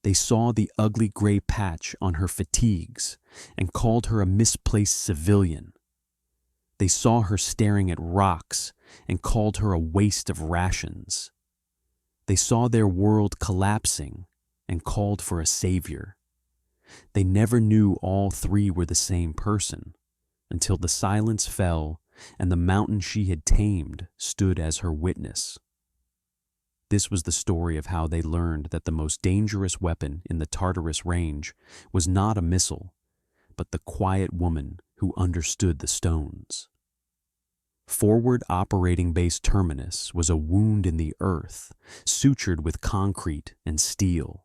They saw the ugly gray patch on her fatigues and called her a misplaced civilian. They saw her staring at rocks and called her a waste of rations. They saw their world collapsing and called for a savior. They never knew all three were the same person until the silence fell and the mountain she had tamed stood as her witness. This was the story of how they learned that the most dangerous weapon in the Tartarus range was not a missile, but the quiet woman who understood the stones. Forward Operating Base Terminus was a wound in the earth, sutured with concrete and steel.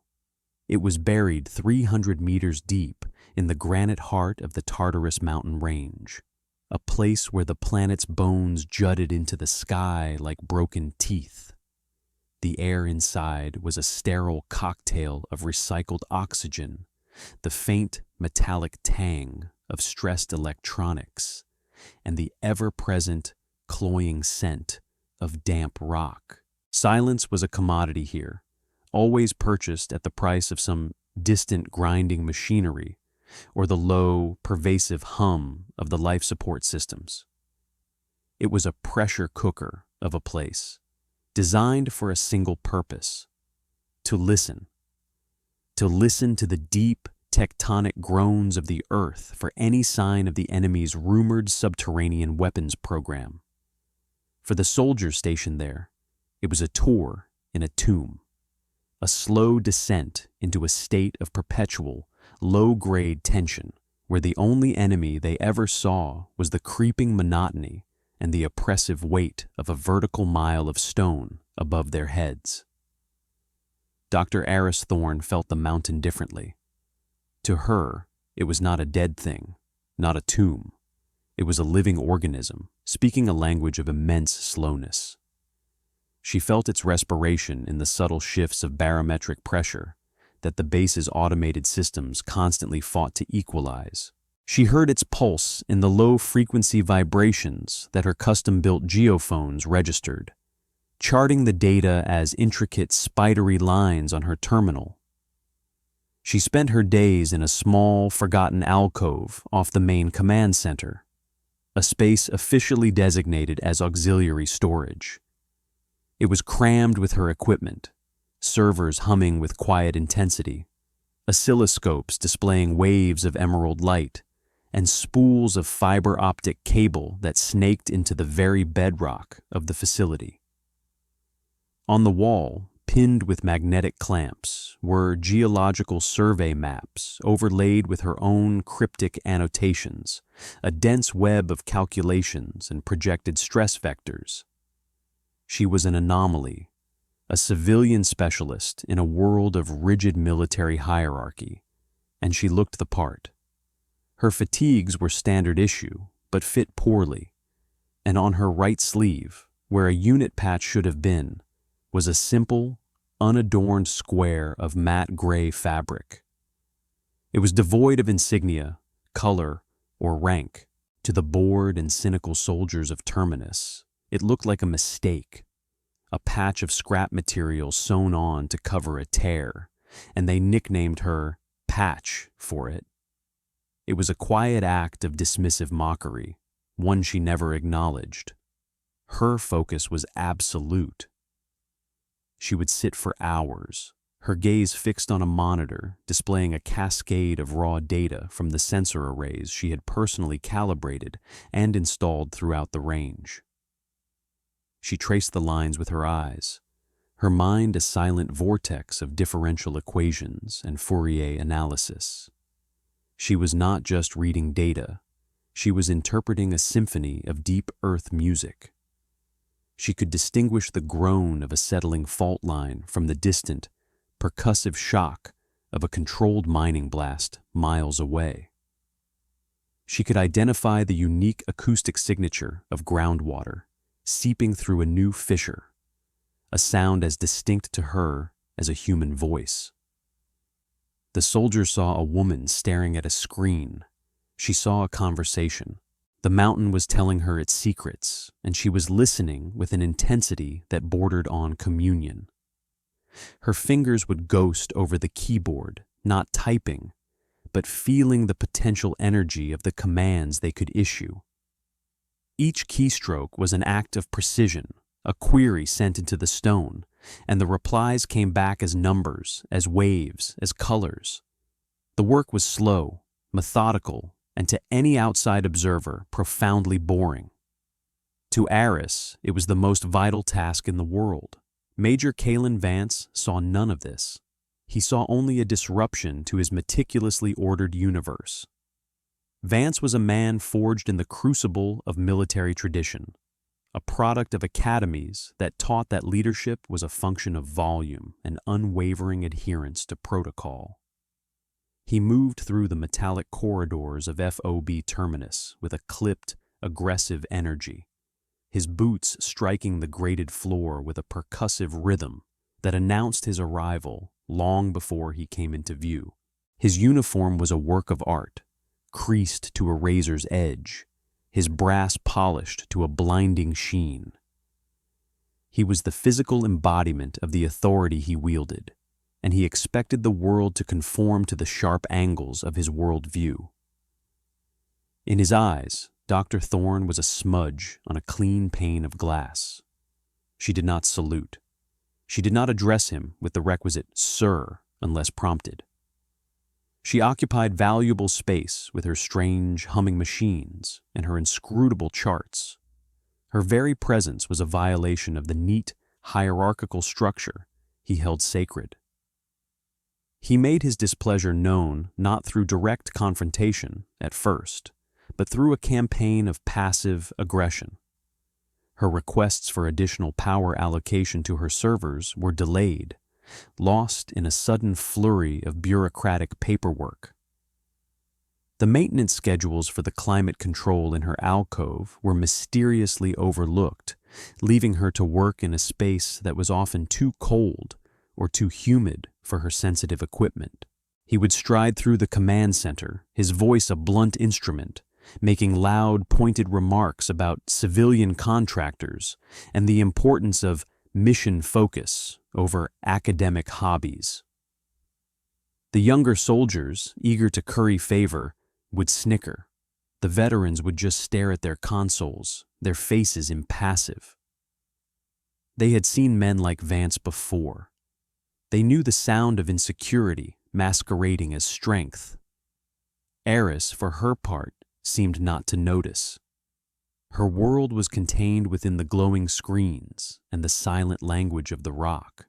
It was buried 300 meters deep in the granite heart of the Tartarus mountain range, a place where the planet's bones jutted into the sky like broken teeth. The air inside was a sterile cocktail of recycled oxygen, the faint metallic tang of stressed electronics, and the ever-present, cloying scent of damp rock. Silence was a commodity here, always purchased at the price of some distant grinding machinery or the low, pervasive hum of the life support systems. It was a pressure cooker of a place, designed for a single purpose: to listen to the deep tectonic groans of the earth for any sign of the enemy's rumored subterranean weapons program. For the soldiers stationed there, it was a tour in a tomb, a slow descent into a state of perpetual, low-grade tension where the only enemy they ever saw was the creeping monotony and the oppressive weight of a vertical mile of stone above their heads. Dr. Aris Thorne felt the mountain differently. To her, it was not a dead thing, not a tomb. It was a living organism, speaking a language of immense slowness. She felt its respiration in the subtle shifts of barometric pressure that the base's automated systems constantly fought to equalize. She heard its pulse in the low-frequency vibrations that her custom-built geophones registered, charting the data as intricate, spidery lines on her terminal. She spent her days in a small, forgotten alcove off the main command center, a space officially designated as auxiliary storage. It was crammed with her equipment, servers humming with quiet intensity, oscilloscopes displaying waves of emerald light, and spools of fiber optic cable that snaked into the very bedrock of the facility. On the wall, pinned with magnetic clamps, were geological survey maps overlaid with her own cryptic annotations, a dense web of calculations and projected stress vectors. She was an anomaly, a civilian specialist in a world of rigid military hierarchy, and she looked the part. Her fatigues were standard issue, but fit poorly, and on her right sleeve, where a unit patch should have been, was a simple, unadorned square of matte gray fabric. It was devoid of insignia, color, or rank. To the bored and cynical soldiers of Terminus, it looked like a mistake, a patch of scrap material sewn on to cover a tear, and they nicknamed her Patch for it. It was a quiet act of dismissive mockery, one she never acknowledged. Her focus was absolute. She would sit for hours, her gaze fixed on a monitor displaying a cascade of raw data from the sensor arrays she had personally calibrated and installed throughout the range. She traced the lines with her eyes, her mind a silent vortex of differential equations and Fourier analysis. She was not just reading data, she was interpreting a symphony of deep earth music. She could distinguish the groan of a settling fault line from the distant, percussive shock of a controlled mining blast miles away. She could identify the unique acoustic signature of groundwater seeping through a new fissure, a sound as distinct to her as a human voice. The soldier saw a woman staring at a screen. She saw a conversation. The mountain was telling her its secrets, and she was listening with an intensity that bordered on communion. Her fingers would ghost over the keyboard, not typing, but feeling the potential energy of the commands they could issue. Each keystroke was an act of precision, a query sent into the stone, and the replies came back as numbers, as waves, as colors. The work was slow, methodical, and to any outside observer, profoundly boring. To Eris, it was the most vital task in the world. Major Kalen Vance saw none of this. He saw only a disruption to his meticulously ordered universe. Vance was a man forged in the crucible of military tradition, a product of academies that taught that leadership was a function of volume and unwavering adherence to protocol. He moved through the metallic corridors of FOB Terminus with a clipped, aggressive energy, his boots striking the grated floor with a percussive rhythm that announced his arrival long before he came into view. His uniform was a work of art, creased to a razor's edge, his brass polished to a blinding sheen. He was the physical embodiment of the authority he wielded, and he expected the world to conform to the sharp angles of his worldview. In his eyes, Dr. Thorne was a smudge on a clean pane of glass. She did not salute. She did not address him with the requisite "sir" unless prompted. She occupied valuable space with her strange, humming machines and her inscrutable charts. Her very presence was a violation of the neat, hierarchical structure he held sacred. He made his displeasure known not through direct confrontation at first, but through a campaign of passive aggression. Her requests for additional power allocation to her servers were delayed, lost in a sudden flurry of bureaucratic paperwork. The maintenance schedules for the climate control in her alcove were mysteriously overlooked, leaving her to work in a space that was often too cold or too humid for her sensitive equipment. He would stride through the command center, his voice a blunt instrument, making loud, pointed remarks about civilian contractors and the importance of mission focus over academic hobbies. The younger soldiers, eager to curry favor, would snicker. The veterans would just stare at their consoles, their faces impassive. They had seen men like Vance before. They knew the sound of insecurity masquerading as strength. Eris, for her part, seemed not to notice. Her world was contained within the glowing screens and the silent language of the rock.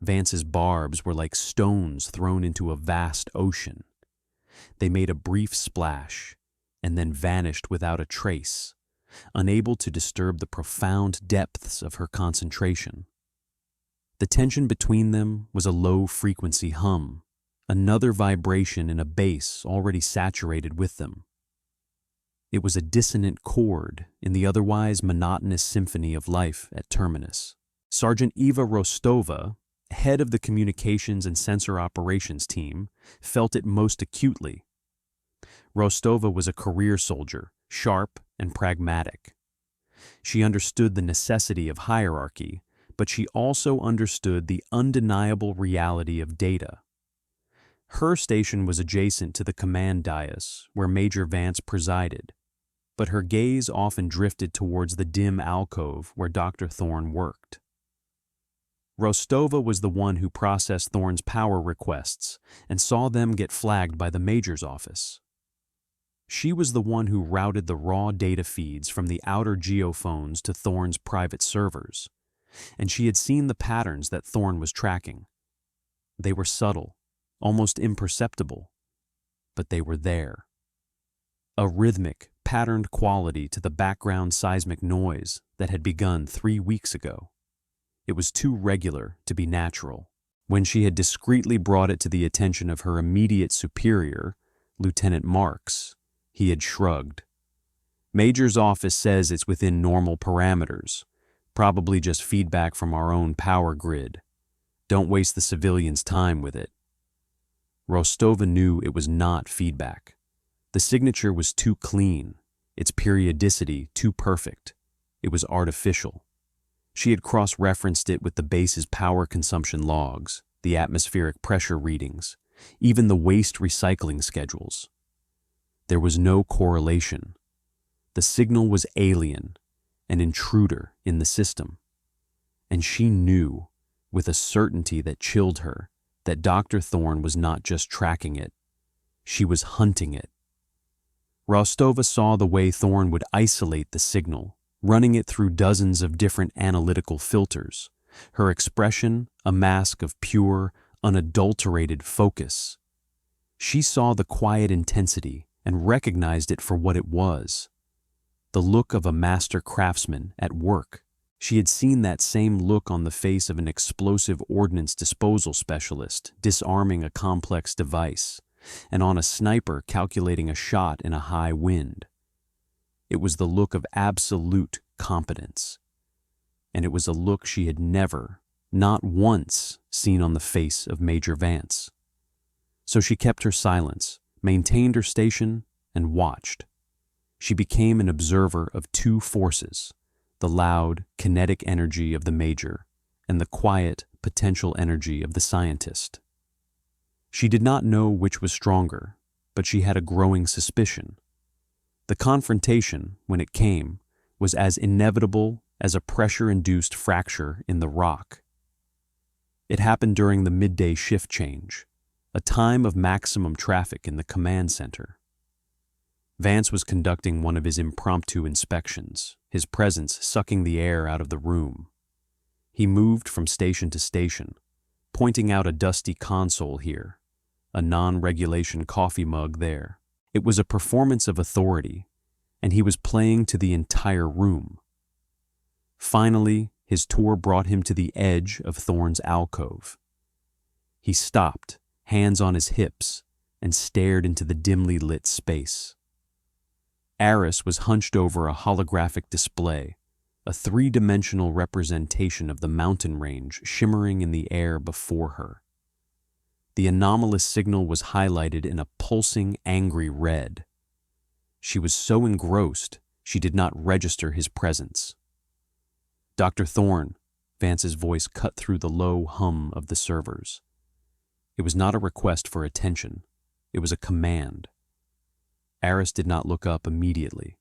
Vance's barbs were like stones thrown into a vast ocean. They made a brief splash and then vanished without a trace, unable to disturb the profound depths of her concentration. The tension between them was a low-frequency hum, another vibration in a bass already saturated with them. It was a dissonant chord in the otherwise monotonous symphony of life at Terminus. Sergeant Eva Rostova, head of the communications and sensor operations team, felt it most acutely. Rostova was a career soldier, sharp and pragmatic. She understood the necessity of hierarchy, but she also understood the undeniable reality of data. Her station was adjacent to the command dais where Major Vance presided, but her gaze often drifted towards the dim alcove where Dr. Thorne worked. Rostova was the one who processed Thorne's power requests and saw them get flagged by the Major's office. She was the one who routed the raw data feeds from the outer geophones to Thorne's private servers, and she had seen the patterns that Thorne was tracking. They were subtle, almost imperceptible, but they were there. A rhythmic, patterned quality to the background seismic noise that had begun 3 weeks ago. It was too regular to be natural. When she had discreetly brought it to the attention of her immediate superior, Lieutenant Marks, he had shrugged. Major's office says it's within normal parameters, probably just feedback from our own power grid. Don't waste the civilians' time with it. Rostova knew it was not feedback. The signature was too clean, its periodicity too perfect. It was artificial. She had cross-referenced it with the base's power consumption logs, the atmospheric pressure readings, even the waste recycling schedules. There was no correlation. The signal was alien, an intruder in the system. And she knew, with a certainty that chilled her, that Dr. Thorne was not just tracking it, she was hunting it. Rostova saw the way Thorne would isolate the signal, running it through dozens of different analytical filters, her expression a mask of pure, unadulterated focus. She saw the quiet intensity and recognized it for what it was, the look of a master craftsman at work. She had seen that same look on the face of an explosive ordnance disposal specialist disarming a complex device, and on a sniper calculating a shot in a high wind. It was the look of absolute competence, and it was a look she had never, not once, seen on the face of Major Vance. So she kept her silence, maintained her station, and watched. She became an observer of two forces, the loud, kinetic energy of the Major and the quiet, potential energy of the scientist. She did not know which was stronger, but she had a growing suspicion. The confrontation, when it came, was as inevitable as a pressure-induced fracture in the rock. It happened during the midday shift change, a time of maximum traffic in the command center. Vance was conducting one of his impromptu inspections, his presence sucking the air out of the room. He moved from station to station, pointing out a dusty console here, a non-regulation coffee mug there. It was a performance of authority, and he was playing to the entire room. Finally, his tour brought him to the edge of Thorne's alcove. He stopped, hands on his hips, and stared into the dimly lit space. Aris was hunched over a holographic display, a three-dimensional representation of the mountain range shimmering in the air before her. The anomalous signal was highlighted in a pulsing, angry red. She was so engrossed, she did not register his presence. "Dr. Thorne," Vance's voice cut through the low hum of the servers. It was not a request for attention. It was a command. Aris did not look up immediately.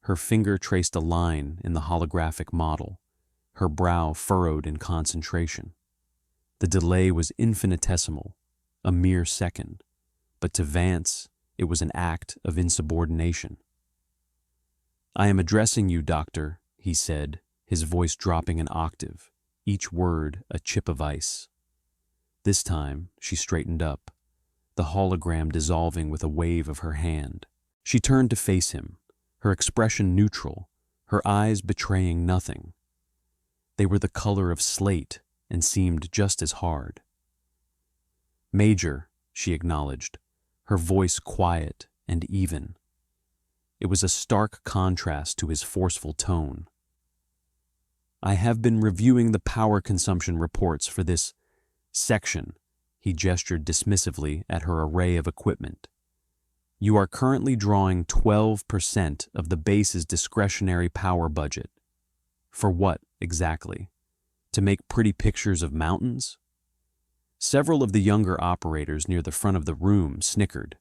Her finger traced a line in the holographic model, her brow furrowed in concentration. The delay was infinitesimal, a mere second, but to Vance, it was an act of insubordination. "I am addressing you, Doctor," he said, his voice dropping an octave, each word a chip of ice. This time, she straightened up, the hologram dissolving with a wave of her hand. She turned to face him, her expression neutral, her eyes betraying nothing. They were the color of slate and seemed just as hard. "Major," she acknowledged, her voice quiet and even. It was a stark contrast to his forceful tone. "I have been reviewing the power consumption reports for this section," he gestured dismissively at her array of equipment. "You are currently drawing 12% of the base's discretionary power budget. For what, exactly? To make pretty pictures of mountains?" Several of the younger operators near the front of the room snickered.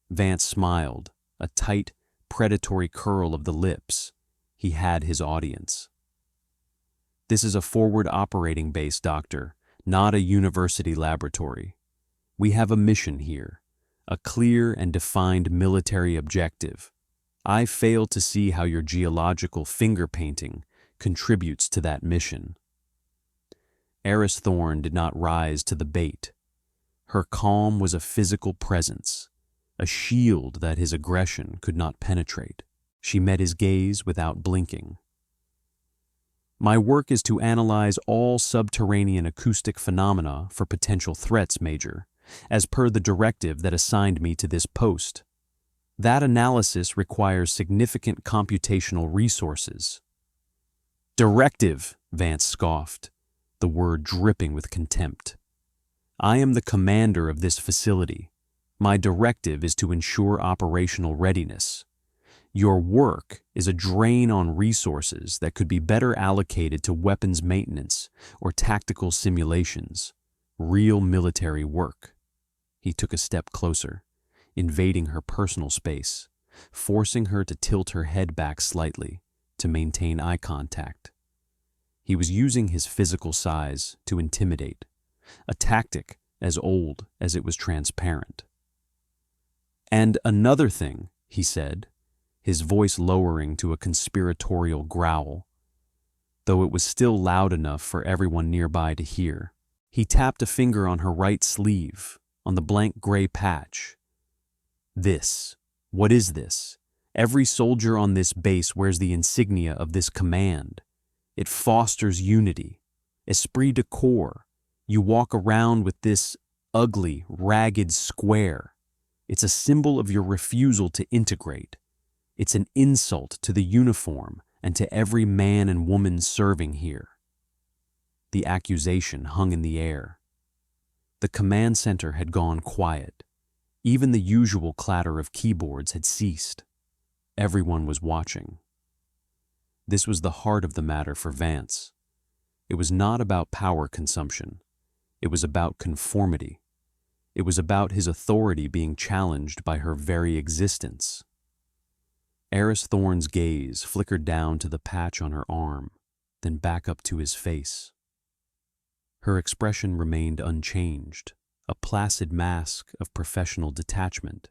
Vance smiled, a tight, predatory curl of the lips. He had his audience. "This is a forward operating base, Doctor, not a university laboratory. We have a mission here, a clear and defined military objective. I fail to see how your geological finger painting contributes to that mission." Aris Thorne did not rise to the bait. Her calm was a physical presence, a shield that his aggression could not penetrate. She met his gaze without blinking. "My work is to analyze all subterranean acoustic phenomena for potential threats, Major, as per the directive that assigned me to this post. That analysis requires significant computational resources." "Directive," Vance scoffed, the word dripping with contempt. "I am the commander of this facility. My directive is to ensure operational readiness. Your work is a drain on resources that could be better allocated to weapons maintenance or tactical simulations, real military work. He took a step closer, invading her personal space, forcing her to tilt her head back slightly to maintain eye contact. He was using his physical size to intimidate, a tactic as old as it was transparent. "And another thing," he said, his voice lowering to a conspiratorial growl, though it was still loud enough for everyone nearby to hear. He tapped a finger on her right sleeve, on the blank gray patch. "This. What is this? Every soldier on this base wears the insignia of this command. It fosters unity, esprit de corps. You walk around with this ugly, ragged square. It's a symbol of your refusal to integrate. It's an insult to the uniform and to every man and woman serving here." The accusation hung in the air. The command center had gone quiet. Even the usual clatter of keyboards had ceased. Everyone was watching. This was the heart of the matter for Vance. It was not about power consumption. It was about conformity. It was about his authority being challenged by her very existence. Eris Thorne's gaze flickered down to the patch on her arm, then back up to his face. Her expression remained unchanged, a placid mask of professional detachment.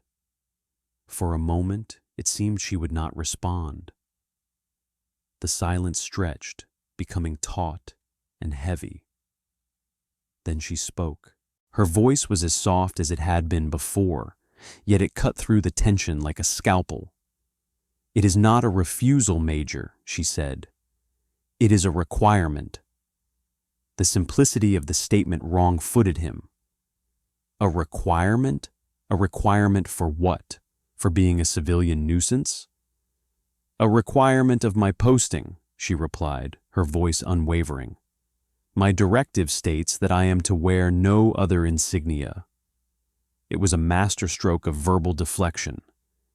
For a moment, it seemed she would not respond. The silence stretched, becoming taut and heavy. Then she spoke. Her voice was as soft as it had been before, yet it cut through the tension like a scalpel. "It is not a refusal, Major," she said. "It is a requirement." The simplicity of the statement wrong-footed him. A requirement? A requirement for what? For being a civilian nuisance? "A requirement of my posting," she replied, her voice unwavering. "My directive states that I am to wear no other insignia." It was a masterstroke of verbal deflection.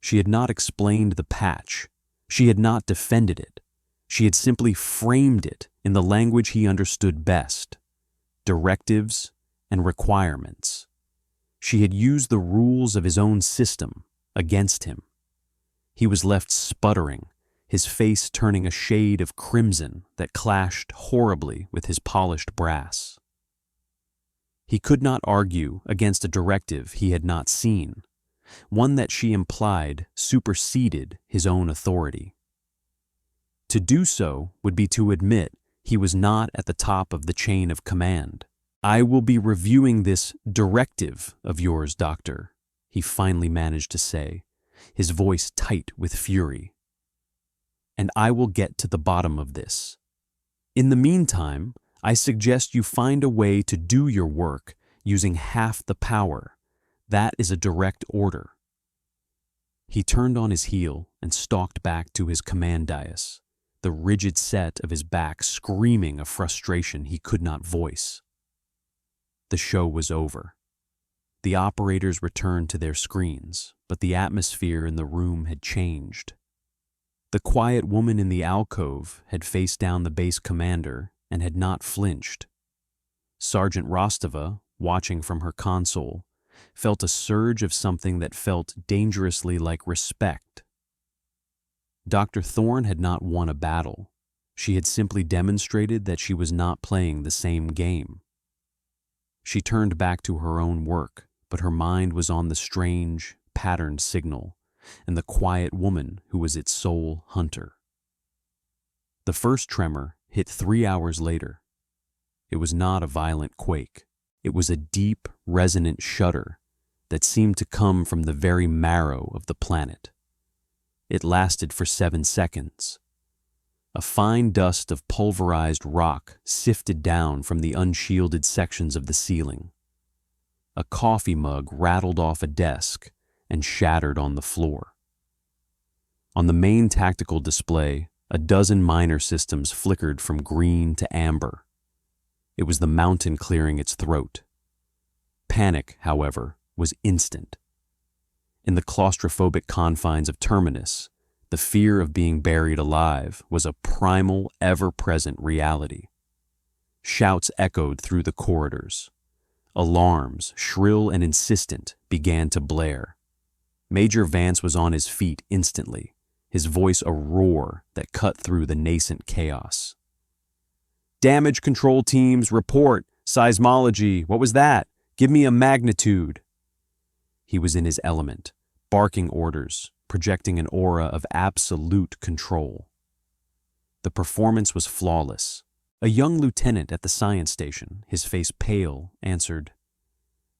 She had not explained the patch. She had not defended it. She had simply framed it in the language he understood best: directives and requirements. She had used the rules of his own system against him. He was left sputtering, his face turning a shade of crimson that clashed horribly with his polished brass. He could not argue against a directive he had not seen, one that she implied superseded his own authority. To do so would be to admit he was not at the top of the chain of command. "I will be reviewing this directive of yours, Doctor," he finally managed to say, his voice tight with fury. "And I will get to the bottom of this. In the meantime, I suggest you find a way to do your work using half the power. That is a direct order." He turned on his heel and stalked back to his command dais, the rigid set of his back screaming a frustration he could not voice. The show was over. The operators returned to their screens, but the atmosphere in the room had changed. The quiet woman in the alcove had faced down the base commander and had not flinched. Sergeant Rostova, watching from her console, felt a surge of something that felt dangerously like respect. Dr. Thorne had not won a battle. She had simply demonstrated that she was not playing the same game. She turned back to her own work, but her mind was on the strange, patterned signal and the quiet woman who was its sole hunter. The first tremor hit 3 hours later. It was not a violent quake. It was a deep, resonant shudder that seemed to come from the very marrow of the planet. It lasted for 7 seconds. A fine dust of pulverized rock sifted down from the unshielded sections of the ceiling. A coffee mug rattled off a desk and shattered on the floor. On the main tactical display, a dozen minor systems flickered from green to amber. It was the mountain clearing its throat. Panic, however, was instant. In the claustrophobic confines of Terminus, The fear of being buried alive was a primal, ever-present reality. Shouts echoed through the corridors. Alarms, shrill and insistent, began to blare. Major Vance was on his feet instantly, his voice a roar that cut through the nascent chaos. "Damage control teams, report. Seismology. What was that? Give me a magnitude." He was in his element, barking orders, projecting an aura of absolute control. The performance was flawless. A young lieutenant at the science station, his face pale, answered,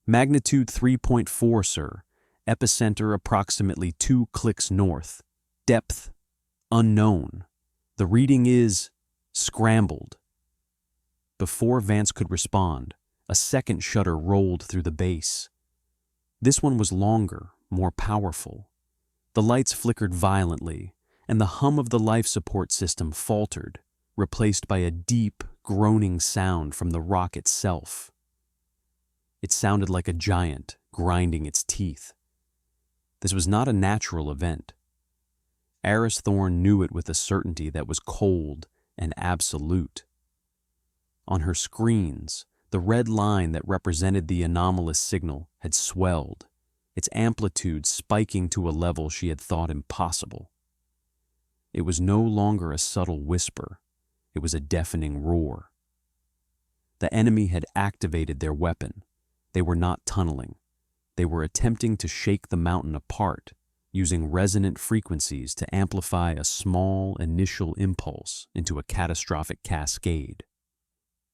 "Magnitude 3.4, sir. Epicenter approximately 2 clicks north. Depth unknown. The reading is scrambled." Before Vance could respond, a second shudder rolled through the base. This one was longer, more powerful. The lights flickered violently, and the hum of the life support system faltered, replaced by a deep, groaning sound from the rock itself. It sounded like a giant grinding its teeth. This was not a natural event. Eris Thorne knew it with a certainty that was cold and absolute. On her screens, the red line that represented the anomalous signal had swelled, its amplitude spiking to a level she had thought impossible. It was no longer a subtle whisper. It was a deafening roar. The enemy had activated their weapon. They were not tunneling. They were attempting to shake the mountain apart, using resonant frequencies to amplify a small initial impulse into a catastrophic cascade.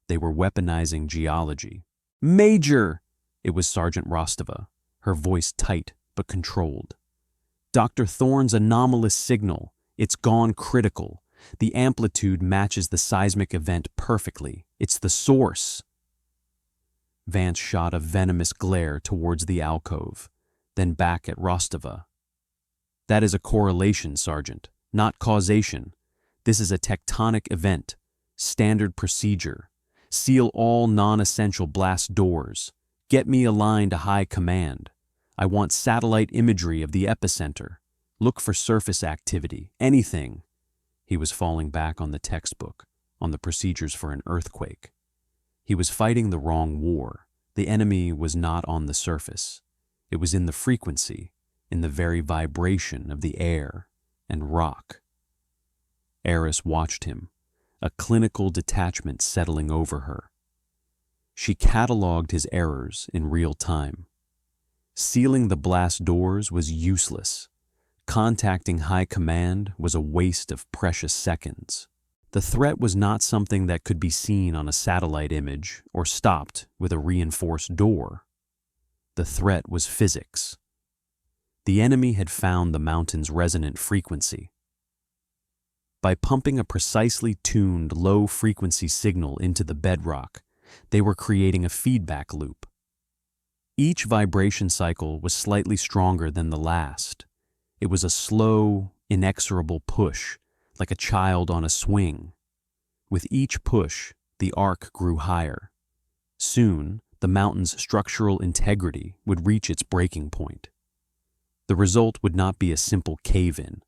They were weaponizing geology. "Major!" It was Sergeant Rostova, her voice tight but controlled. "Dr. Thorne's anomalous signal. It's gone critical. The amplitude matches the seismic event perfectly. It's the source." Vance shot a venomous glare towards the alcove, then back at Rostova. "That is a correlation, Sergeant, not causation. This is a tectonic event. Standard procedure. Seal all non-essential blast doors. Get me aligned to high command. I want satellite imagery of the epicenter. Look for surface activity. Anything." He was falling back on the textbook, on the procedures for an earthquake. He was fighting the wrong war. The enemy was not on the surface. It was in the frequency, in the very vibration of the air and rock. Eris watched him, a clinical detachment settling over her. She cataloged his errors in real time. Sealing the blast doors was useless. Contacting high command was a waste of precious seconds. The threat was not something that could be seen on a satellite image or stopped with a reinforced door. The threat was physics. The enemy had found the mountain's resonant frequency. By pumping a precisely tuned low-frequency signal into the bedrock, they were creating a feedback loop. Each vibration cycle was slightly stronger than the last. It was a slow, inexorable push, like a child on a swing. With each push, the arc grew higher. Soon, the mountain's structural integrity would reach its breaking point. The result would not be a simple cave-in.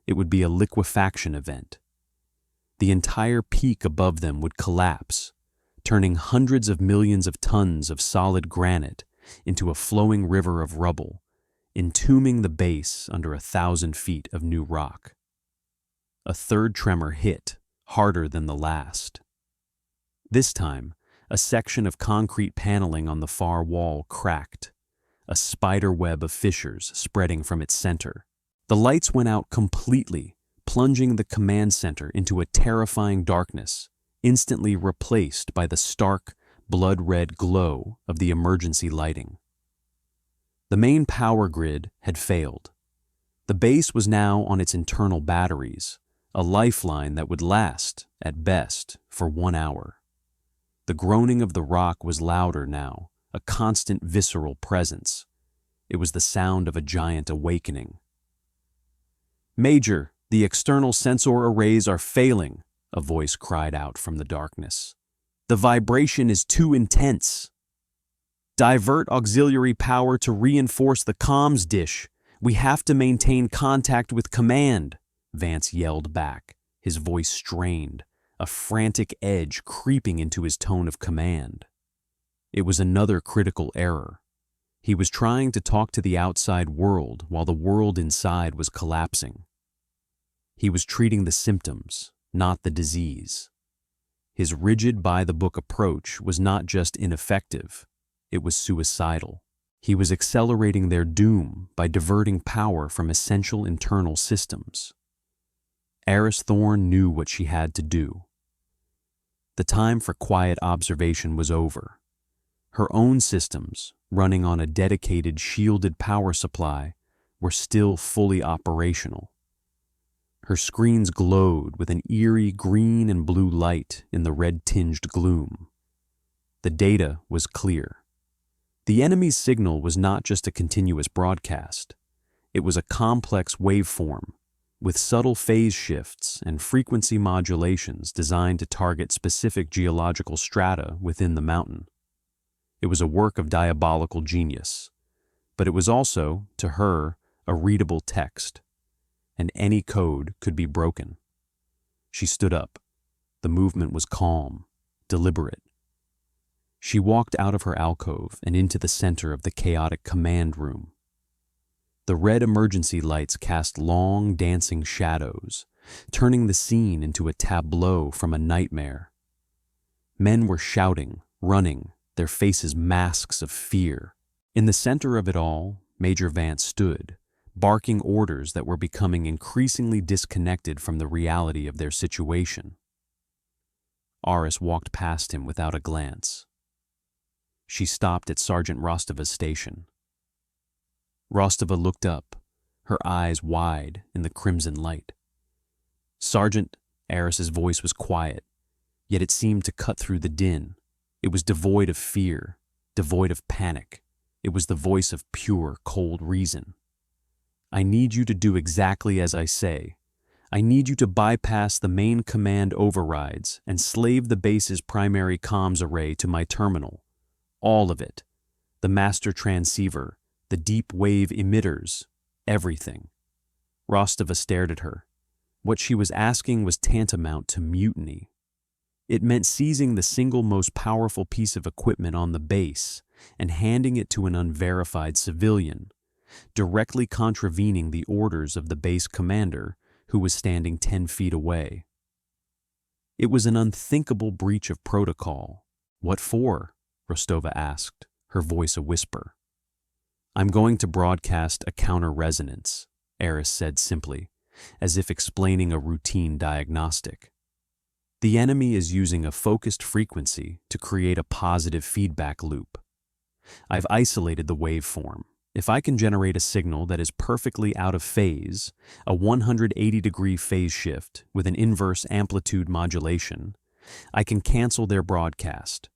It would be a liquefaction event. The entire peak above them would collapse, turning hundreds of millions of tons of solid granite into a flowing river of rubble, entombing the base under 1,000 feet of new rock. A third tremor hit, harder than the last. This time, a section of concrete paneling on the far wall cracked, a spider web of fissures spreading from its center. The lights went out completely, plunging the command center into a terrifying darkness, instantly replaced by the stark, blood-red glow of the emergency lighting. The main power grid had failed. The base was now on its internal batteries, a lifeline that would last, at best, for 1 hour. The groaning of the rock was louder now, a constant visceral presence. It was the sound of a giant awakening. "Major, the external sensor arrays are failing," a voice cried out from the darkness. "The vibration is too intense. Divert auxiliary power to reinforce the comms dish. We have to maintain contact with command." Vance yelled back, his voice strained, a frantic edge creeping into his tone of command. It was another critical error. He was trying to talk to the outside world while the world inside was collapsing. He was treating the symptoms, not the disease. His rigid by-the-book approach was not just ineffective, it was suicidal. He was accelerating their doom by diverting power from essential internal systems. Eris Thorne knew what she had to do. The time for quiet observation was over. Her own systems, running on a dedicated shielded power supply, were still fully operational. Her screens glowed with an eerie green and blue light in the red-tinged gloom. The data was clear. The enemy's signal was not just a continuous broadcast. It was a complex waveform with subtle phase shifts and frequency modulations designed to target specific geological strata within the mountain. It was a work of diabolical genius, but it was also, to her, a readable text, and any code could be broken. She stood up. The movement was calm, deliberate. She walked out of her alcove and into the center of the chaotic command room. The red emergency lights cast long, dancing shadows, turning the scene into a tableau from a nightmare. Men were shouting, running, their faces masks of fear. In the center of it all, Major Vance stood, barking orders that were becoming increasingly disconnected from the reality of their situation. Aris walked past him without a glance. She stopped at Sergeant Rostova's station. Rostova looked up, her eyes wide in the crimson light. Sergeant, Eris's voice was quiet, yet it seemed to cut through the din. It was devoid of fear, devoid of panic. It was the voice of pure, cold reason. I need you to do exactly as I say. I need you to bypass the main command overrides and slave the base's primary comms array to my terminal. All of it. The master transceiver, the deep wave emitters, everything. Rostova stared at her. What she was asking was tantamount to mutiny. It meant seizing the single most powerful piece of equipment on the base and handing it to an unverified civilian, directly contravening the orders of the base commander who was standing 10 feet away. It was an unthinkable breach of protocol. What for? Rostova asked, her voice a whisper. I'm going to broadcast a counter-resonance, Eris said simply, as if explaining a routine diagnostic. The enemy is using a focused frequency to create a positive feedback loop. I've isolated the waveform. If I can generate a signal that is perfectly out of phase, a 180-degree phase shift with an inverse amplitude modulation, I can cancel their broadcast.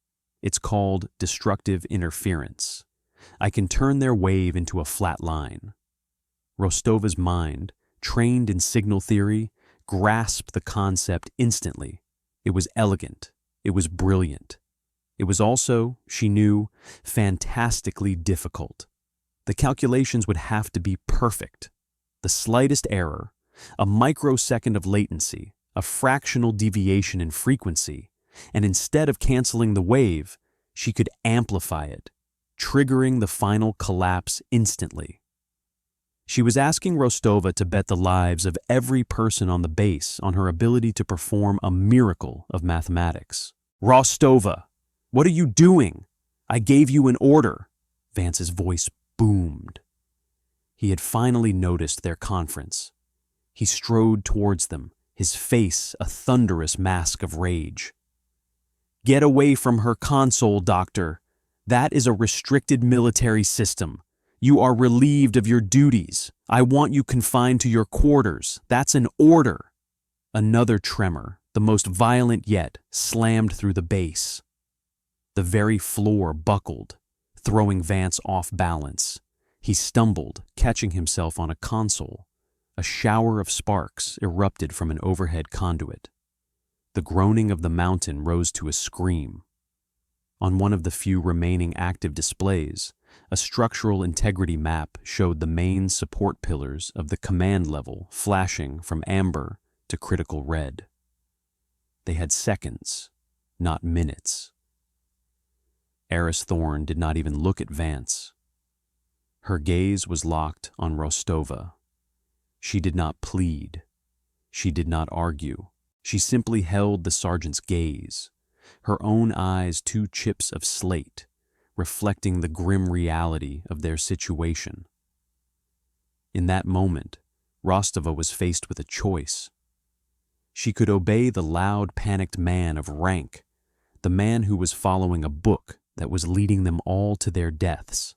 It's called destructive interference. I can turn their wave into a flat line. Rostova's mind, trained in signal theory, grasped the concept instantly. It was elegant. It was brilliant. It was also, she knew, fantastically difficult. The calculations would have to be perfect. The slightest error, a microsecond of latency, a fractional deviation in frequency, and instead of canceling the wave, she could amplify it, triggering the final collapse instantly. She was asking Rostova to bet the lives of every person on the base on her ability to perform a miracle of mathematics. Rostova, what are you doing? I gave you an order. Vance's voice boomed. He had finally noticed their conference. He strode towards them, his face a thunderous mask of rage. Get away from her console, Doctor. That is a restricted military system. You are relieved of your duties. I want you confined to your quarters. That's an order. Another tremor, the most violent yet, slammed through the base. The very floor buckled, throwing Vance off balance. He stumbled, catching himself on a console. A shower of sparks erupted from an overhead conduit. The groaning of the mountain rose to a scream. On one of the few remaining active displays, A structural integrity map showed the main support pillars of the command level flashing from amber to critical red. They had seconds, not minutes. Eris Thorne did not even look at Vance. Her gaze was locked on Rostova. She did not plead. She did not argue. She simply held the sergeant's gaze, her own eyes two chips of slate, reflecting the grim reality of their situation. In that moment, Rostova was faced with a choice. She could obey the loud, panicked man of rank, the man who was following a book that was leading them all to their deaths.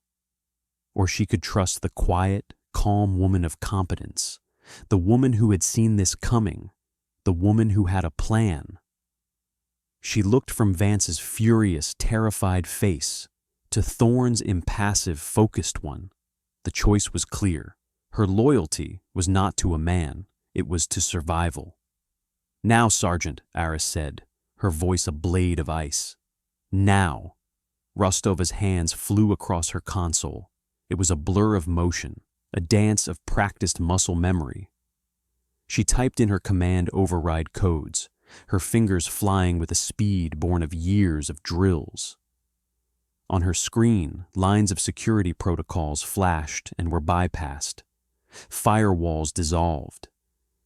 Or she could trust the quiet, calm woman of competence, the woman who had seen this coming, the woman who had a plan. She looked from Vance's furious, terrified face to Thorne's impassive, focused one. The choice was clear. Her loyalty was not to a man, it was to survival. "Now, Sergeant," Eris said, her voice a blade of ice. "Now." Rostova's hands flew across her console. It was a blur of motion, a dance of practiced muscle memory. She typed in her command override codes, her fingers flying with a speed born of years of drills. On her screen, lines of security protocols flashed and were bypassed. Firewalls dissolved.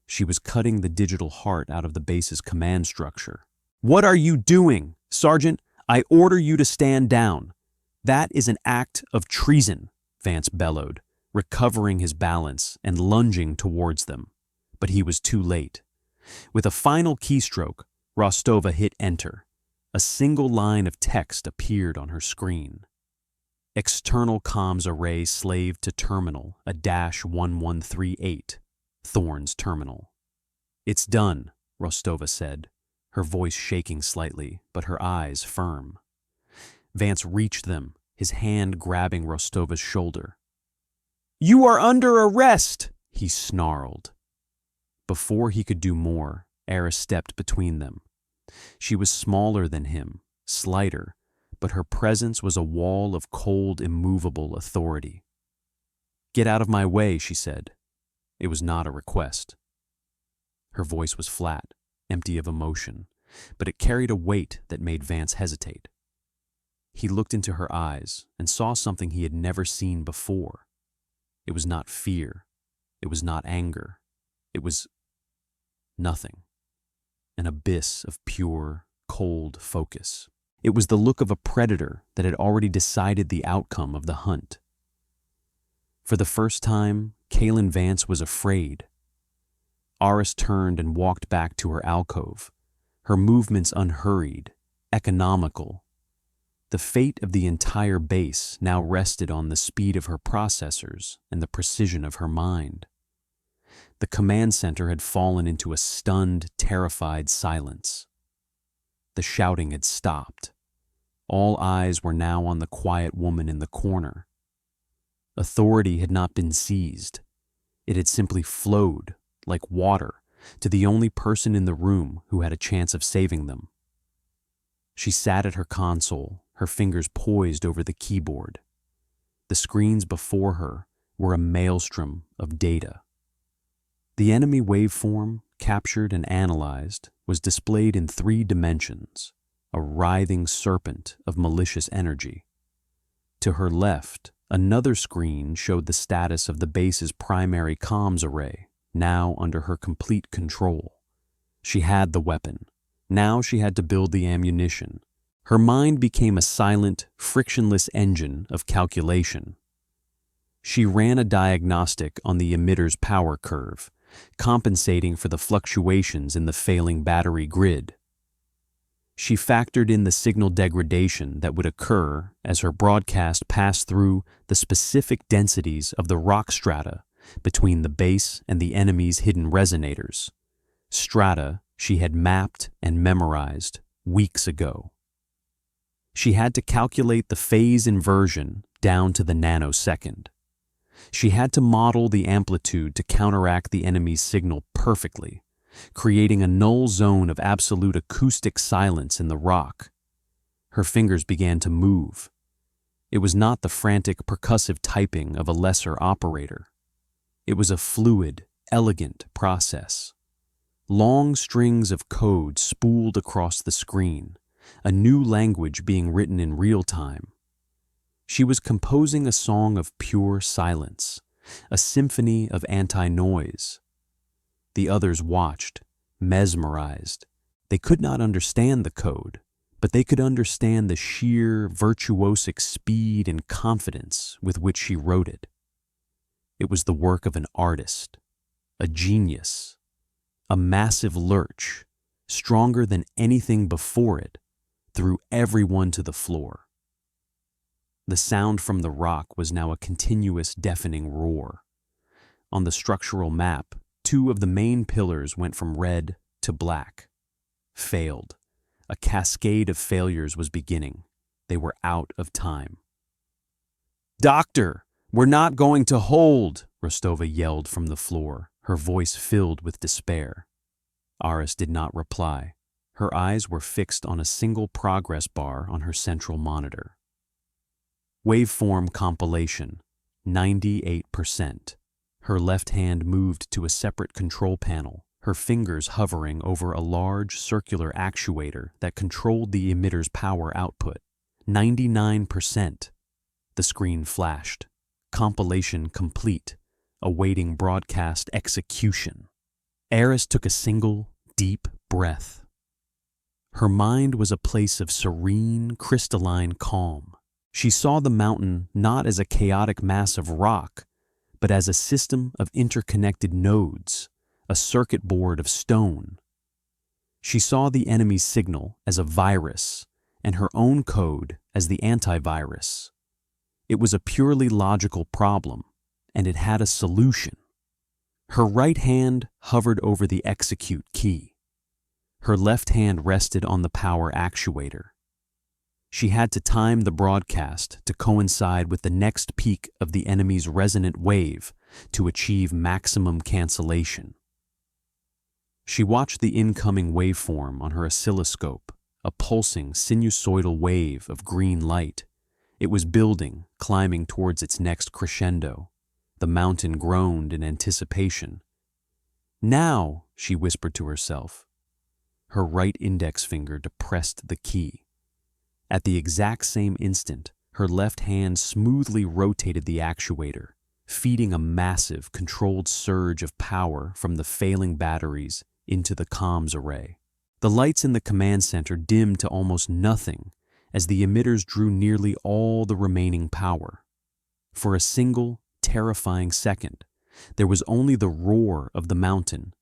She was cutting the digital heart out of the base's command structure. "What are you doing? Sergeant, I order you to stand down. That is an act of treason," Vance bellowed, recovering his balance and lunging towards them. But he was too late. With a final keystroke, Rostova hit enter. A single line of text appeared on her screen. "External comms array slaved to terminal, a -1138, Thorne's terminal." "It's done," Rostova said, her voice shaking slightly, but her eyes firm. Vance reached them, his hand grabbing Rostova's shoulder. "You are under arrest," he snarled. Before he could do more, Eris stepped between them. She was smaller than him, slighter, but her presence was a wall of cold, immovable authority. "Get out of my way," she said. It was not a request. Her voice was flat, empty of emotion, but it carried a weight that made Vance hesitate. He looked into her eyes and saw something he had never seen before. It was not fear. It was not anger. It was nothing. An abyss of pure, cold focus. It was the look of a predator that had already decided the outcome of the hunt. For the first time, Kaylin Vance was afraid. Eris turned and walked back to her alcove, her movements unhurried, economical. The fate of the entire base now rested on the speed of her processors and the precision of her mind. The command center had fallen into a stunned, terrified silence. The shouting had stopped. All eyes were now on the quiet woman in the corner. Authority had not been seized. It had simply flowed, like water, to the only person in the room who had a chance of saving them. She sat at her console, her fingers poised over the keyboard. The screens before her were a maelstrom of data. The enemy waveform, captured and analyzed, was displayed in 3 dimensions, a writhing serpent of malicious energy. To her left, another screen showed the status of the base's primary comms array, now under her complete control. She had the weapon. Now she had to build the ammunition. Her mind became a silent, frictionless engine of calculation. She ran a diagnostic on the emitter's power curve, compensating for the fluctuations in the failing battery grid. She factored in the signal degradation that would occur as her broadcast passed through the specific densities of the rock strata between the base and the enemy's hidden resonators, strata she had mapped and memorized weeks ago. She had to calculate the phase inversion down to the nanosecond. She had to model the amplitude to counteract the enemy's signal perfectly, creating a null zone of absolute acoustic silence in the rock. Her fingers began to move. It was not the frantic, percussive typing of a lesser operator. It was a fluid, elegant process. Long strings of code spooled across the screen, a new language being written in real time. She was composing a song of pure silence, a symphony of anti-noise. The others watched, mesmerized. They could not understand the code, but they could understand the sheer, virtuosic speed and confidence with which she wrote it. It was the work of an artist, a genius, a massive lurch, stronger than anything before it, threw everyone to the floor. The sound from the rock was now a continuous, deafening roar. On the structural map, 2 of the main pillars went from red to black. Failed. A cascade of failures was beginning. They were out of time. "Doctor, we're not going to hold!" Rostova yelled from the floor, her voice filled with despair. Aris did not reply. Her eyes were fixed on a single progress bar on her central monitor. Waveform compilation, 98%. Her left hand moved to a separate control panel, her fingers hovering over a large circular actuator that controlled the emitter's power output. 99%. The screen flashed. Compilation complete, awaiting broadcast execution. Aris took a single, deep breath. Her mind was a place of serene, crystalline calm. She saw the mountain not as a chaotic mass of rock, but as a system of interconnected nodes, a circuit board of stone. She saw the enemy's signal as a virus and her own code as the antivirus. It was a purely logical problem, and it had a solution. Her right hand hovered over the execute key. Her left hand rested on the power actuator. She had to time the broadcast to coincide with the next peak of the enemy's resonant wave to achieve maximum cancellation. She watched the incoming waveform on her oscilloscope, a pulsing sinusoidal wave of green light. It was building, climbing towards its next crescendo. The mountain groaned in anticipation. "Now," she whispered to herself. Her right index finger depressed the key. At the exact same instant, her left hand smoothly rotated the actuator, feeding a massive, controlled surge of power from the failing batteries into the comms array. The lights in the command center dimmed to almost nothing as the emitters drew nearly all the remaining power. For a single, terrifying second, there was only the roar of the mountain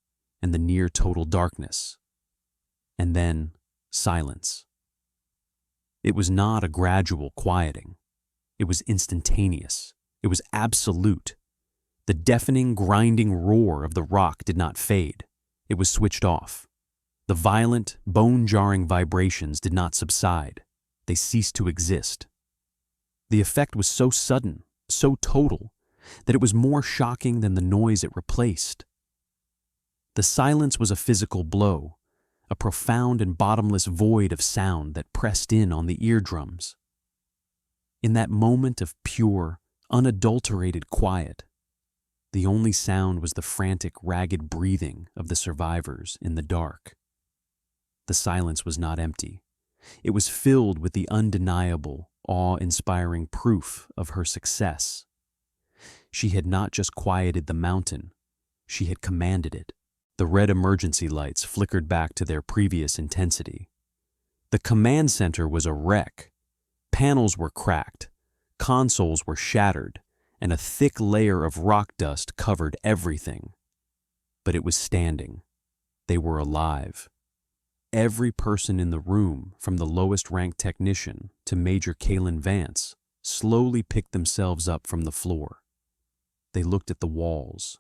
and the near total darkness. And then, silence. It was not a gradual quieting. It was instantaneous. It was absolute. The deafening, grinding roar of the rock did not fade. It was switched off. The violent, bone-jarring vibrations did not subside. They ceased to exist. The effect was so sudden, so total, that it was more shocking than the noise it replaced. The silence was a physical blow, a profound and bottomless void of sound that pressed in on the eardrums. In that moment of pure, unadulterated quiet, the only sound was the frantic, ragged breathing of the survivors in the dark. The silence was not empty. It was filled with the undeniable, awe-inspiring proof of her success. She had not just quieted the mountain, she had commanded it. The red emergency lights flickered back to their previous intensity. The command center was a wreck. Panels were cracked, consoles were shattered, and a thick layer of rock dust covered everything. But it was standing. They were alive. Every person in the room, from the lowest-ranked technician to Major Kalen Vance, slowly picked themselves up from the floor. They looked at the walls.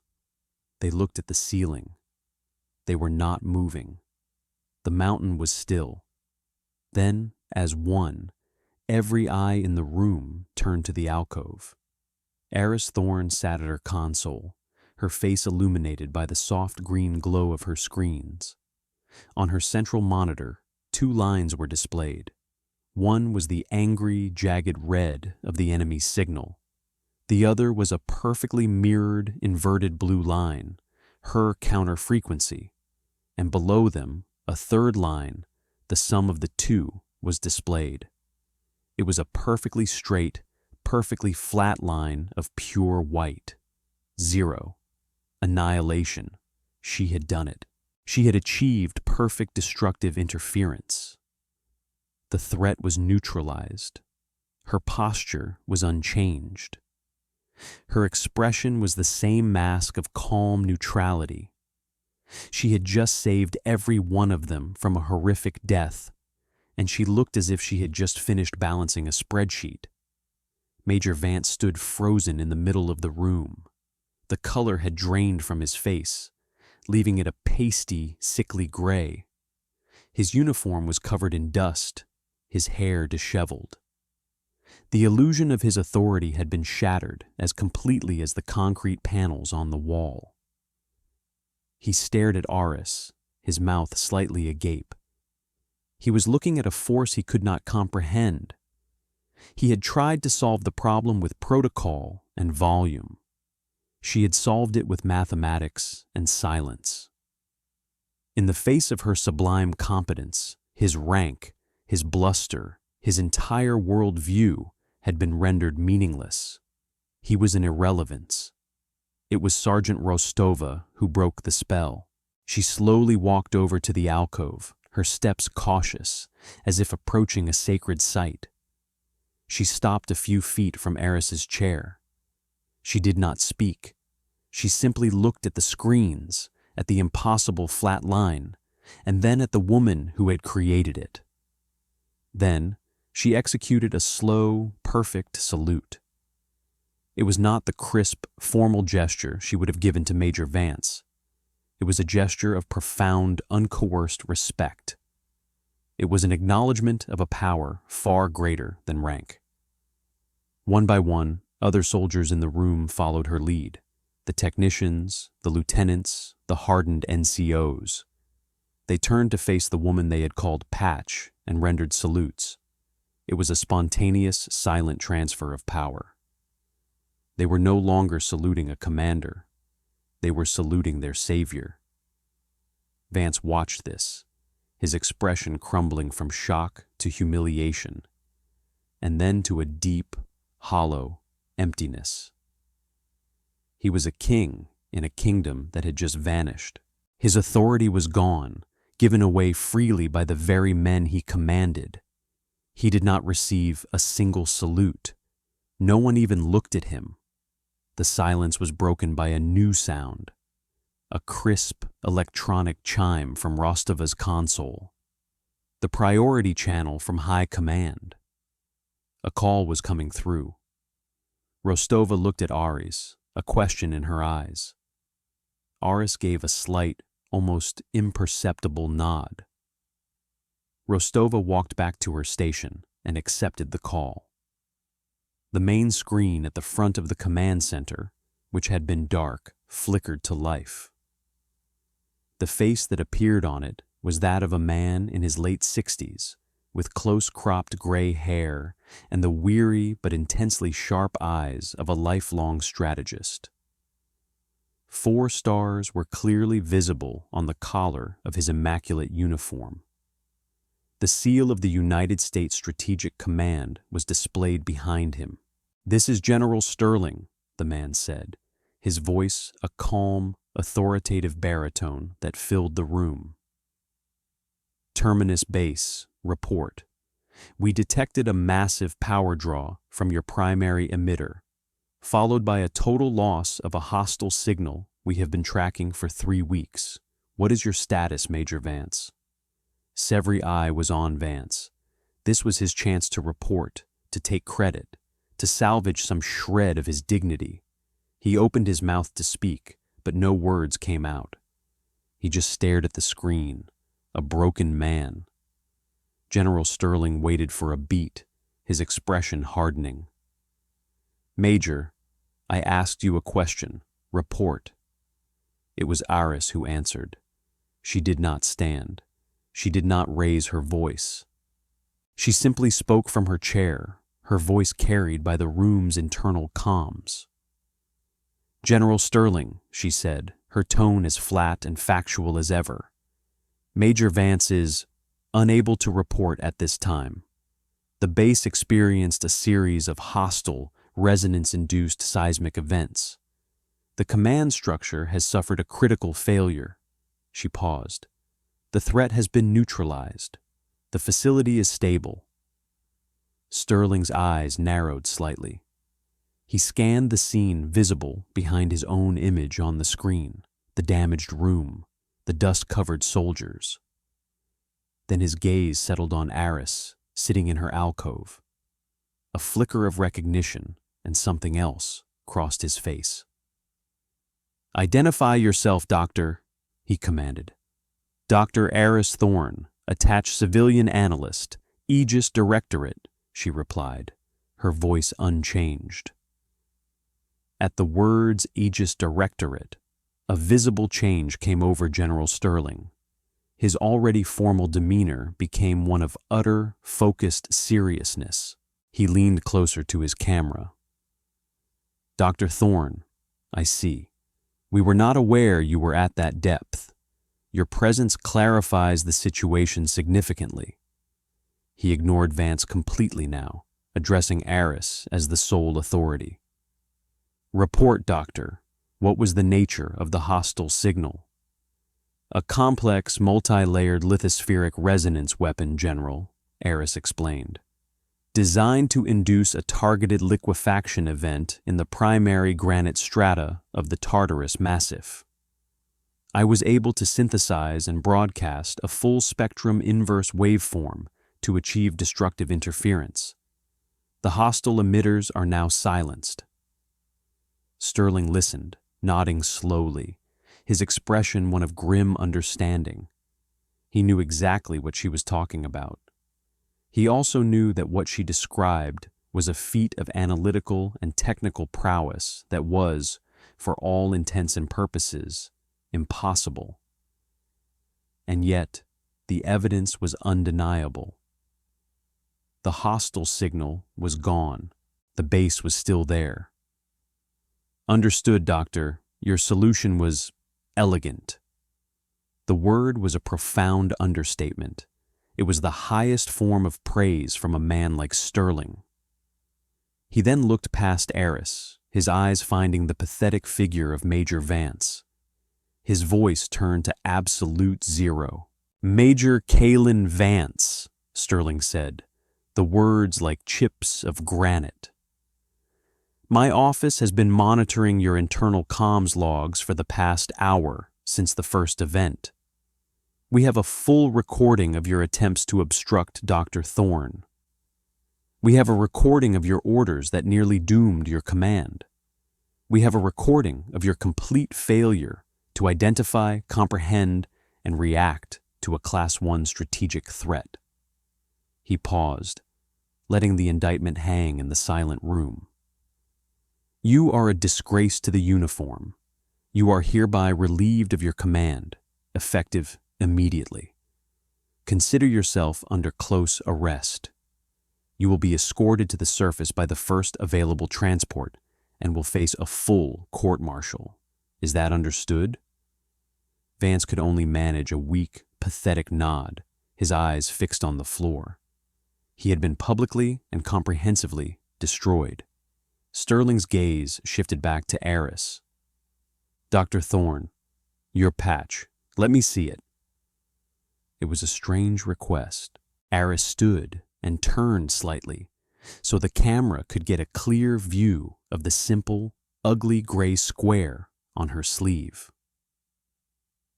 They looked at the ceiling. They were not moving. The mountain was still. Then, as one, every eye in the room turned to the alcove. Aris Thorne sat at her console, her face illuminated by the soft green glow of her screens. On her central monitor, 2 lines were displayed. One was the angry, jagged red of the enemy's signal. The other was a perfectly mirrored, inverted blue line, her counter-frequency, and below them, a third line, the sum of the two, was displayed. It was a perfectly straight, perfectly flat line of pure white. 0. Annihilation. She had done it. She had achieved perfect destructive interference. The threat was neutralized. Her posture was unchanged. Her expression was the same mask of calm neutrality. She had just saved every one of them from a horrific death, and she looked as if she had just finished balancing a spreadsheet. Major Vance stood frozen in the middle of the room. The color had drained from his face, leaving it a pasty, sickly gray. His uniform was covered in dust, his hair disheveled. The illusion of his authority had been shattered as completely as the concrete panels on the wall. He stared at Aris, his mouth slightly agape. He was looking at a force he could not comprehend. He had tried to solve the problem with protocol and volume. She had solved it with mathematics and silence. In the face of her sublime competence, his rank, his bluster, his entire worldview had been rendered meaningless. He was an irrelevance. It was Sergeant Rostova who broke the spell. She slowly walked over to the alcove, her steps cautious, as if approaching a sacred site. She stopped a few feet from Eris's chair. She did not speak. She simply looked at the screens, at the impossible flat line, and then at the woman who had created it. Then, she executed a slow, perfect salute. It was not the crisp, formal gesture she would have given to Major Vance. It was a gesture of profound, uncoerced respect. It was an acknowledgement of a power far greater than rank. One by one, other soldiers in the room followed her lead. The technicians, the lieutenants, the hardened NCOs. They turned to face the woman they had called Patch and rendered salutes. It was a spontaneous, silent transfer of power. They were no longer saluting a commander. They were saluting their savior. Vance watched this, his expression crumbling from shock to humiliation, and then to a deep, hollow emptiness. He was a king in a kingdom that had just vanished. His authority was gone, given away freely by the very men he commanded. He did not receive a single salute. No one even looked at him. The silence was broken by a new sound, a crisp electronic chime from Rostova's console, the priority channel from high command. A call was coming through. Rostova looked at Aris, a question in her eyes. Aris gave a slight, almost imperceptible nod. Rostova walked back to her station and accepted the call. The main screen at the front of the command center, which had been dark, flickered to life. The face that appeared on it was that of a man in his late 60s, with close-cropped gray hair and the weary but intensely sharp eyes of a lifelong strategist. 4 stars were clearly visible on the collar of his immaculate uniform. The seal of the United States Strategic Command was displayed behind him. "This is General Sterling," the man said, his voice a calm, authoritative baritone that filled the room. "Terminus Base, report. We detected a massive power draw from your primary emitter, followed by a total loss of a hostile signal we have been tracking for 3 weeks. What is your status, Major Vance?" Every eye was on Vance. This was his chance to report, to take credit, to salvage some shred of his dignity. He opened his mouth to speak, but no words came out. He just stared at the screen, a broken man. General Sterling waited for a beat, his expression hardening. "Major, I asked you a question. Report." It was Aris who answered. She did not stand. She did not raise her voice. She simply spoke from her chair, her voice carried by the room's internal comms. "General Sterling," she said, her tone as flat and factual as ever. "Major Vance is unable to report at this time. The base experienced a series of hostile, resonance-induced seismic events. The command structure has suffered a critical failure." She paused. "The threat has been neutralized. The facility is stable." Sterling's eyes narrowed slightly. He scanned the scene visible behind his own image on the screen, the damaged room, the dust-covered soldiers. Then his gaze settled on Aris, sitting in her alcove. A flicker of recognition and something else crossed his face. "Identify yourself, Doctor," he commanded. "Dr. Aris Thorne, attached civilian analyst, Aegis Directorate," she replied, her voice unchanged. At the words Aegis Directorate, a visible change came over General Sterling. His already formal demeanor became one of utter, focused seriousness. He leaned closer to his camera. "Dr. Thorne, I see. We were not aware you were at that depth. Your presence clarifies the situation significantly." He ignored Vance completely now, addressing Aris as the sole authority. "Report, Doctor. What was the nature of the hostile signal?" "A complex, multi-layered lithospheric resonance weapon, General," Aris explained. "Designed to induce a targeted liquefaction event in the primary granite strata of the Tartarus Massif. I was able to synthesize and broadcast a full-spectrum inverse waveform to achieve destructive interference. The hostile emitters are now silenced." Sterling listened, nodding slowly, his expression one of grim understanding. He knew exactly what she was talking about. He also knew that what she described was a feat of analytical and technical prowess that was, for all intents and purposes, impossible. And yet, the evidence was undeniable. The hostile signal was gone. The base was still there. "Understood, Doctor. Your solution was elegant." The word was a profound understatement. It was the highest form of praise from a man like Sterling. He then looked past Aris, his eyes finding the pathetic figure of Major Vance. His voice turned to absolute zero. "Major Kalen Vance," Sterling said, the words like chips of granite. "My office has been monitoring your internal comms logs for the past hour since the first event. We have a full recording of your attempts to obstruct Dr. Thorne. We have a recording of your orders that nearly doomed your command. We have a recording of your complete failure to identify, comprehend, and react to a Class 1 strategic threat." He paused, letting the indictment hang in the silent room. "You are a disgrace to the uniform. You are hereby relieved of your command, effective immediately. Consider yourself under close arrest. You will be escorted to the surface by the first available transport and will face a full court-martial. Is that understood?" Vance could only manage a weak, pathetic nod, his eyes fixed on the floor. He had been publicly and comprehensively destroyed. Sterling's gaze shifted back to Aris. "Dr. Thorne, your patch. Let me see it." It was a strange request. Aris stood and turned slightly, so the camera could get a clear view of the simple, ugly gray square on her sleeve.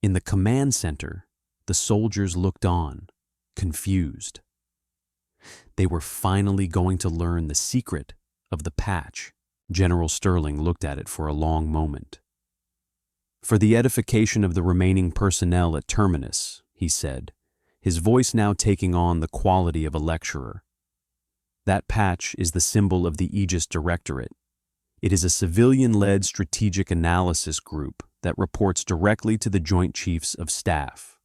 In the command center, the soldiers looked on, confused. They were finally going to learn the secret of the patch. General Sterling looked at it for a long moment. "For the edification of the remaining personnel at Terminus," he said, his voice now taking on the quality of a lecturer. "That patch is the symbol of the Aegis Directorate. It is a civilian-led strategic analysis group that reports directly to the Joint Chiefs of Staff.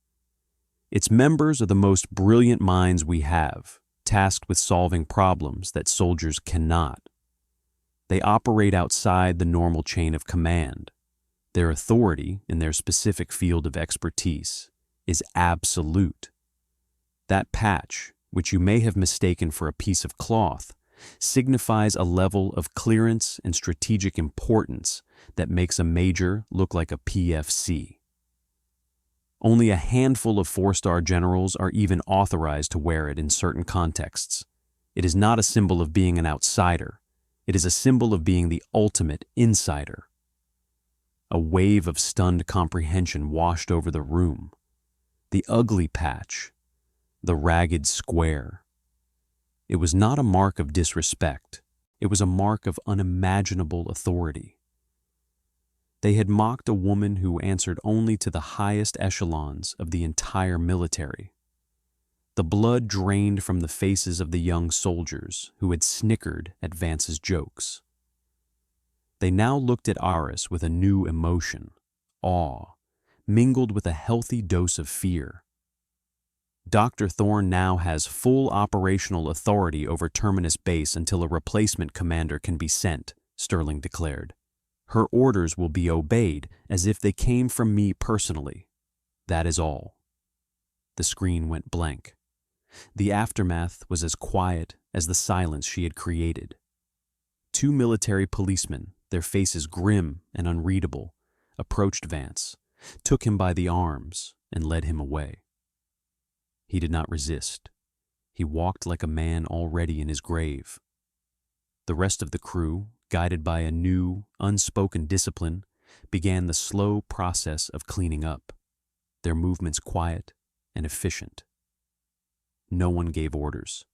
Its members are the most brilliant minds we have, tasked with solving problems that soldiers cannot. They operate outside the normal chain of command. Their authority in their specific field of expertise is absolute. That patch, which you may have mistaken for a piece of cloth, signifies a level of clearance and strategic importance that makes a major look like a PFC. Only a handful of four-star generals are even authorized to wear it in certain contexts. It is not a symbol of being an outsider. It is a symbol of being the ultimate insider. A wave of stunned comprehension washed over the room. The ugly patch, the ragged square. It was not a mark of disrespect. It was a mark of unimaginable authority. They had mocked a woman who answered only to the highest echelons of the entire military. The blood drained from the faces of the young soldiers who had snickered at Vance's jokes. They now looked at Aris with a new emotion, awe, mingled with a healthy dose of fear. Dr. Thorne now has full operational authority over Terminus Base until a replacement commander can be sent, Sterling declared. Her orders will be obeyed as if they came from me personally. That is all. The screen went blank. The aftermath was as quiet as the silence she had created. Two military policemen, their faces grim and unreadable, approached Vance, took him by the arms, and led him away. He did not resist. He walked like a man already in his grave. The rest of the crew, guided by a new, unspoken discipline, began the slow process of cleaning up, their movements quiet and efficient. No one gave orders.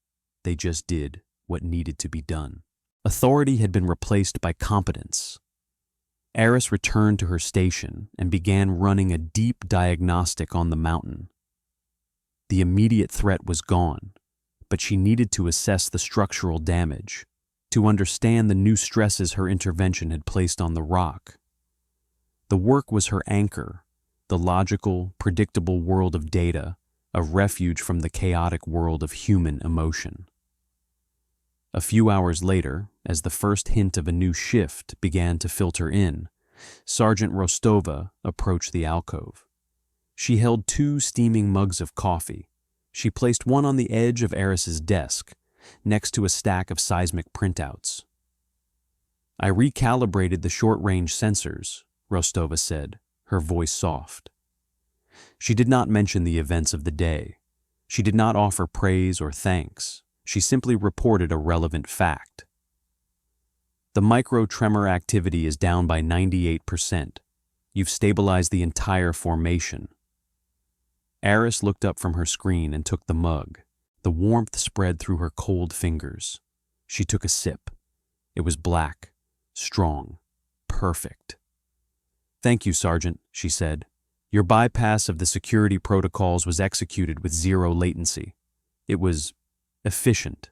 They just did what needed to be done. Authority had been replaced by competence. Eris returned to her station and began running a deep diagnostic on the mountain. The immediate threat was gone, but she needed to assess the structural damage, to understand the new stresses her intervention had placed on the rock. The work was her anchor, the logical, predictable world of data, a refuge from the chaotic world of human emotion. A few hours later, as the first hint of a new shift began to filter in, Sergeant Rostova approached the alcove. She held 2 steaming mugs of coffee. She placed one on the edge of Eris's desk, next to a stack of seismic printouts. I recalibrated the short-range sensors, Rostova said, her voice soft. She did not mention the events of the day. She did not offer praise or thanks. She simply reported a relevant fact. The micro-tremor activity is down by 98%. You've stabilized the entire formation. Eris looked up from her screen and took the mug. The warmth spread through her cold fingers. She took a sip. It was black, strong, perfect. Thank you, Sergeant, she said. Your bypass of the security protocols was executed with 0 latency. It was efficient.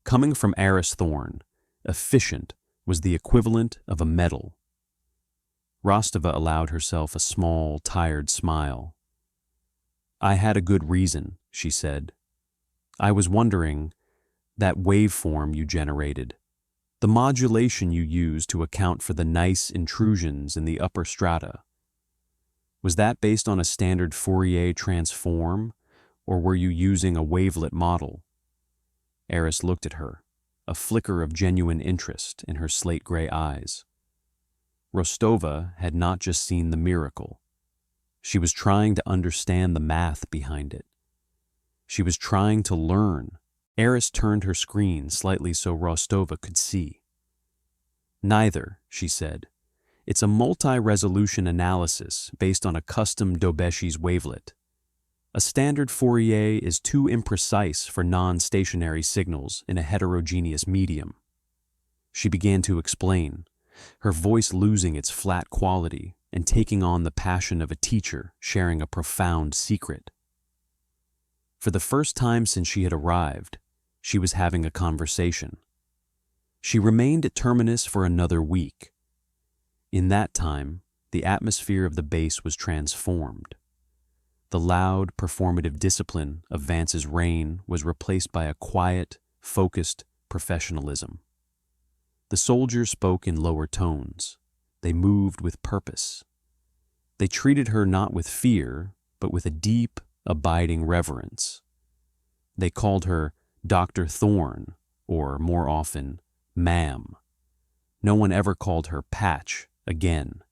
Coming from Eris Thorne, efficient was the equivalent of a medal. Rostova allowed herself a small, tired smile. I had a good reason, she said. I was wondering, that waveform you generated, the modulation you used to account for the nice intrusions in the upper strata, was that based on a standard Fourier transform, or were you using a wavelet model? Eris looked at her, a flicker of genuine interest in her slate-gray eyes. Rostova had not just seen the miracle. She was trying to understand the math behind it. She was trying to learn. Eris turned her screen slightly so Rostova could see. Neither, she said. It's a multi-resolution analysis based on a custom Dobeshi's wavelet. A standard Fourier is too imprecise for non-stationary signals in a heterogeneous medium. She began to explain, her voice losing its flat quality and taking on the passion of a teacher sharing a profound secret. For the first time since she had arrived, she was having a conversation. She remained at Terminus for another week. In that time, the atmosphere of the base was transformed. The loud, performative discipline of Vance's reign was replaced by a quiet, focused professionalism. The soldiers spoke in lower tones. They moved with purpose. They treated her not with fear, but with a deep, abiding reverence. They called her Dr. Thorne, or more often, Ma'am. No one ever called her Patch again.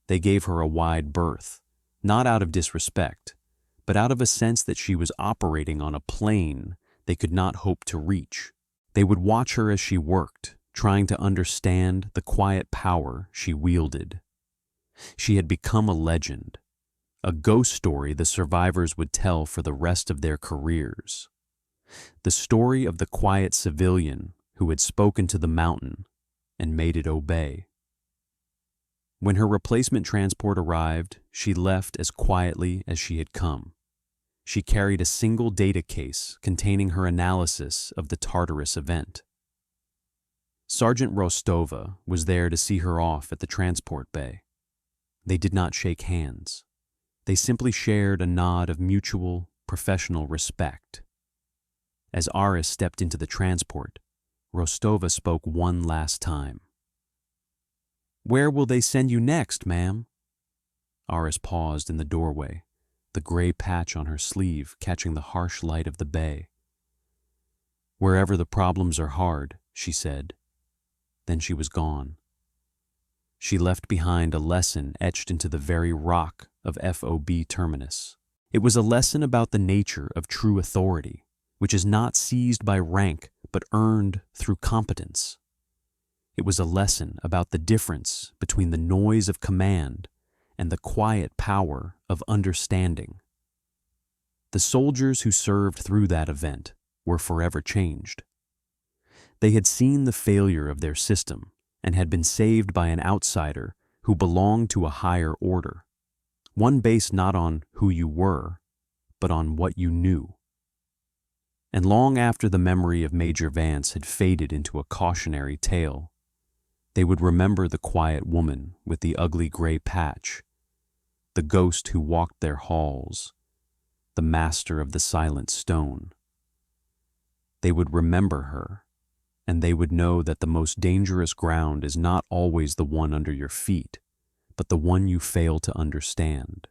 They gave her a wide berth, not out of disrespect, but out of a sense that she was operating on a plane they could not hope to reach. They would watch her as she worked, trying to understand the quiet power she wielded. She had become a legend, a ghost story the survivors would tell for the rest of their careers. The story of the quiet civilian who had spoken to the mountain and made it obey. When her replacement transport arrived, she left as quietly as she had come. She carried a single data case containing her analysis of the Tartarus event. Sergeant Rostova was there to see her off at the transport bay. They did not shake hands. They simply shared a nod of mutual, professional respect. As Aris stepped into the transport, Rostova spoke one last time. "Where will they send you next, ma'am?" Aris paused in the doorway, the gray patch on her sleeve catching the harsh light of the bay. "Wherever the problems are hard," she said. Then she was gone. She left behind a lesson etched into the very rock of FOB Terminus. It was a lesson about the nature of true authority, which is not seized by rank but earned through competence. It was a lesson about the difference between the noise of command and the quiet power of understanding. The soldiers who served through that event were forever changed. They had seen the failure of their system and had been saved by an outsider who belonged to a higher order, one based not on who you were, but on what you knew. And long after the memory of Major Vance had faded into a cautionary tale, they would remember the quiet woman with the ugly gray patch, the ghost who walked their halls, the master of the silent stone. They would remember her, and they would know that the most dangerous ground is not always the one under your feet, but the one you fail to understand.